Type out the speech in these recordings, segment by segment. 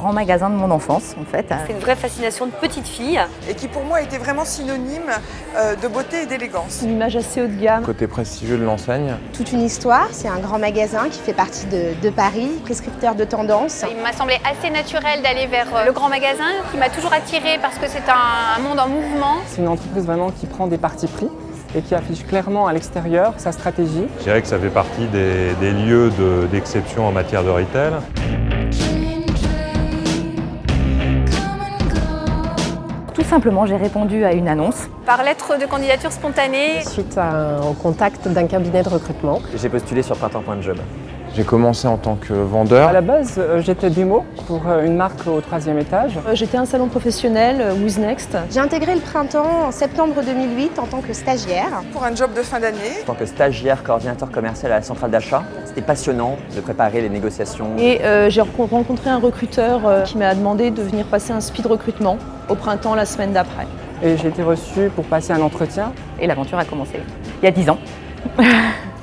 grand magasin de mon enfance en fait. C'est une vraie fascination de petite fille. Et qui pour moi était vraiment synonyme de beauté et d'élégance. Une image assez haut de gamme. Côté prestigieux de l'enseigne. Toute une histoire, c'est un grand magasin qui fait partie de Paris, prescripteur de tendance. Il m'a semblé assez naturel d'aller vers le grand magasin qui m'a toujours attirée parce que c'est un monde en mouvement. C'est une entreprise vraiment qui prend des partis pris et qui affiche clairement à l'extérieur sa stratégie. Je dirais que ça fait partie des lieux d'exception en matière de retail. Tout simplement, j'ai répondu à une annonce. Par lettre de candidature spontanée. Suite au contact d'un cabinet de recrutement. J'ai postulé sur Printemps.job. J'ai commencé en tant que vendeur. À la base, j'étais démo pour une marque au 3e étage. J'étais un salon professionnel, Wiznext. J'ai intégré le printemps en septembre 2008 en tant que stagiaire. Pour un job de fin d'année. En tant que stagiaire coordinateur commercial à la centrale d'achat, c'était passionnant de préparer les négociations. Et j'ai rencontré un recruteur qui m'a demandé de venir passer un speed recrutement au printemps la semaine d'après. Et j'ai été reçue pour passer un entretien. Et l'aventure a commencé il y a 10 ans.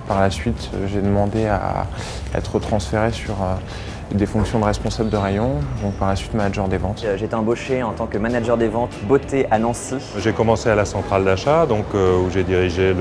Par la suite, j'ai demandé à être transféré sur des fonctions de responsable de rayon, donc par la suite manager des ventes. J'ai été embauché en tant que manager des ventes beauté à Nancy. J'ai commencé à la centrale d'achat, donc où j'ai dirigé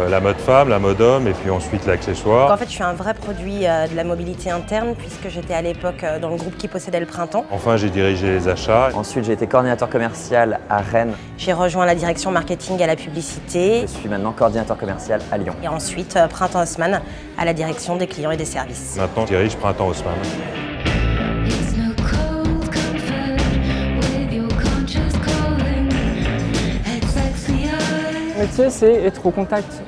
la mode femme, la mode homme et puis ensuite l'accessoire. En fait, je suis un vrai produit de la mobilité interne puisque j'étais à l'époque dans le groupe qui possédait le printemps. Enfin, j'ai dirigé les achats. Ensuite, j'ai été coordinateur commercial à Rennes. J'ai rejoint la direction marketing et la publicité. Je suis maintenant coordinateur commercial à Lyon. Et ensuite, Printemps Haussmann à la direction des clients et des services. Maintenant, je dirige Printemps Haussmann. Le métier, c'est être au contact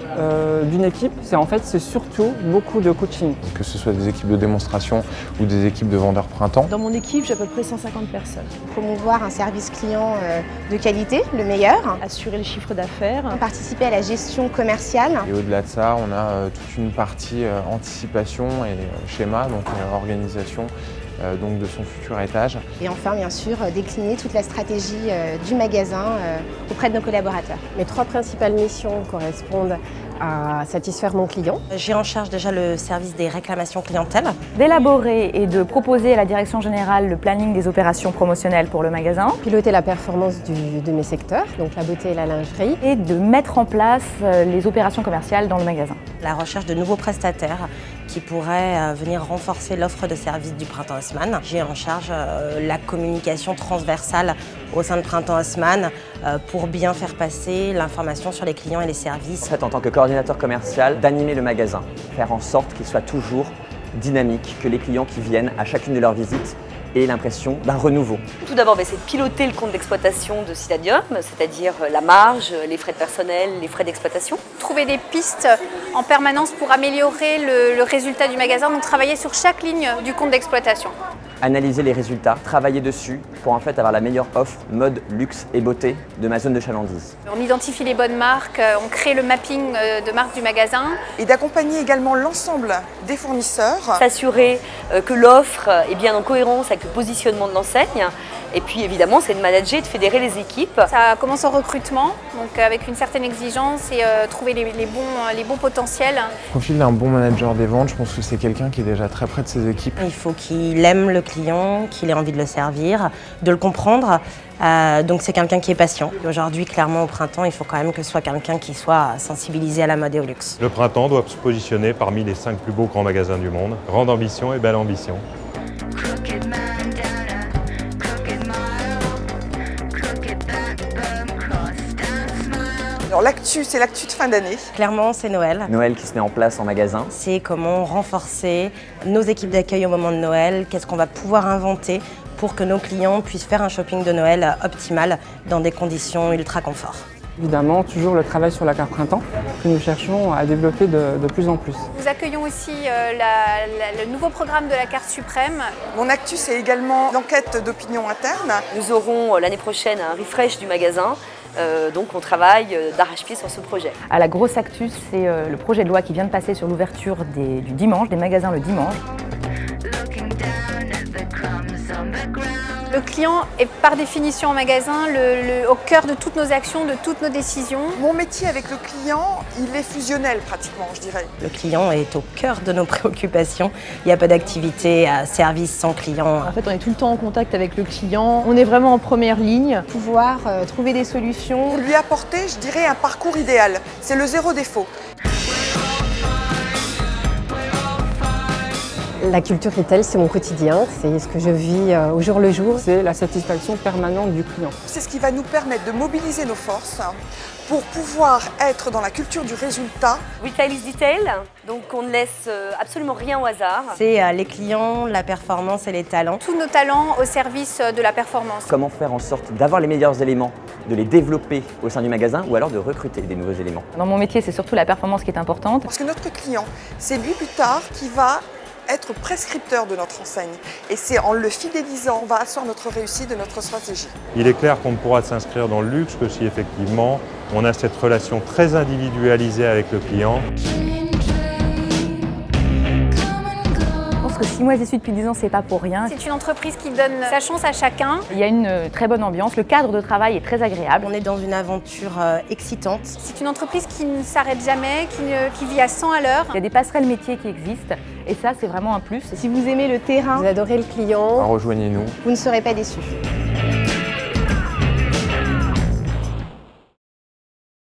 d'une équipe. C'est surtout beaucoup de coaching. Que ce soit des équipes de démonstration ou des équipes de vendeurs printemps. Dans mon équipe, j'ai à peu près 150 personnes. Promouvoir un service client de qualité, le meilleur. Assurer le chiffre d'affaires. Participer à la gestion commerciale. Et au-delà de ça, on a toute une partie anticipation et schéma, donc organisation donc de son futur étage. Et enfin, bien sûr, décliner toute la stratégie du magasin auprès de nos collaborateurs. Mes 3 principales missions correspondent à satisfaire mon client. J'ai en charge déjà le service des réclamations clientèle. D'élaborer et de proposer à la direction générale le planning des opérations promotionnelles pour le magasin. Piloter la performance de mes secteurs, donc la beauté et la lingerie. Et de mettre en place les opérations commerciales dans le magasin. La recherche de nouveaux prestataires qui pourraient venir renforcer l'offre de services du Printemps Haussmann. J'ai en charge la communication transversale au sein de Printemps Haussmann pour bien faire passer l'information sur les clients et les services. En fait, en tant que coordinateur commercial, d'animer le magasin, faire en sorte qu'il soit toujours dynamique, que les clients qui viennent à chacune de leurs visites aient l'impression d'un renouveau. Tout d'abord, c'est de piloter le compte d'exploitation de Citadium, c'est-à-dire la marge, les frais de personnel, les frais d'exploitation. Trouver des pistes en permanence pour améliorer le résultat du magasin, donc travailler sur chaque ligne du compte d'exploitation. Analyser les résultats, travailler dessus pour en fait avoir la meilleure offre mode, luxe et beauté de ma zone de chalandise. On identifie les bonnes marques, on crée le mapping de marques du magasin. Et d'accompagner également l'ensemble des fournisseurs. S'assurer que l'offre est bien en cohérence avec le positionnement de l'enseigne. Et puis évidemment, c'est de manager et de fédérer les équipes. Ça commence en recrutement, donc avec une certaine exigence et trouver les bons potentiels. Le profil d'un bon manager des ventes, je pense que c'est quelqu'un qui est déjà très près de ses équipes. Il faut qu'il aime le client, qu'il ait envie de le servir, de le comprendre. Donc c'est quelqu'un qui est patient. Aujourd'hui, clairement, au printemps, il faut quand même que ce soit quelqu'un qui soit sensibilisé à la mode et au luxe. Le printemps doit se positionner parmi les 5 plus beaux grands magasins du monde. Grande ambition et belle ambition. Alors l'actu, c'est l'actu de fin d'année. Clairement, c'est Noël. Noël qui se met en place en magasin. C'est comment renforcer nos équipes d'accueil au moment de Noël, qu'est-ce qu'on va pouvoir inventer pour que nos clients puissent faire un shopping de Noël optimal dans des conditions ultra confort. Évidemment, toujours le travail sur la carte printemps que nous cherchons à développer de plus en plus. Nous accueillons aussi le nouveau programme de la carte suprême. Mon actu, c'est également l'enquête d'opinion interne. Nous aurons l'année prochaine un refresh du magasin. Donc on travaille d'arrache-pied sur ce projet. À la grosse actu, c'est le projet de loi qui vient de passer sur l'ouverture du dimanche, des magasins le dimanche. Le client est par définition en magasin au cœur de toutes nos actions, de toutes nos décisions. Mon métier avec le client, il est fusionnel pratiquement, je dirais. Le client est au cœur de nos préoccupations. Il n'y a pas d'activité à service sans client. En fait, on est tout le temps en contact avec le client. On est vraiment en première ligne. Pouvoir trouver des solutions. Pour lui apporter, je dirais, un parcours idéal. C'est le zéro défaut. La culture retail, c'est mon quotidien, c'est ce que je vis au jour le jour. C'est la satisfaction permanente du client. C'est ce qui va nous permettre de mobiliser nos forces pour pouvoir être dans la culture du résultat. Retail is detail, donc on ne laisse absolument rien au hasard. C'est les clients, la performance et les talents. Tous nos talents au service de la performance. Comment faire en sorte d'avoir les meilleurs éléments, de les développer au sein du magasin ou alors de recruter des nouveaux éléments. Dans mon métier, c'est surtout la performance qui est importante. Parce que notre client, c'est lui plus tard qui va être prescripteur de notre enseigne. Et c'est en le fidélisant qu'on va asseoir notre réussite de notre stratégie. Il est clair qu'on ne pourra s'inscrire dans le luxe que si effectivement on a cette relation très individualisée avec le client. Je pense que si moi j'y suis depuis 10 ans, c'est pas pour rien. C'est une entreprise qui donne sa chance à chacun. Il y a une très bonne ambiance, le cadre de travail est très agréable. On est dans une aventure excitante. C'est une entreprise qui ne s'arrête jamais, qui vit à 100 à l'heure. Il y a des passerelles métiers qui existent et ça c'est vraiment un plus. Si vous aimez le terrain, Vous adorez le client, Rejoignez-nous. vous ne serez pas déçus.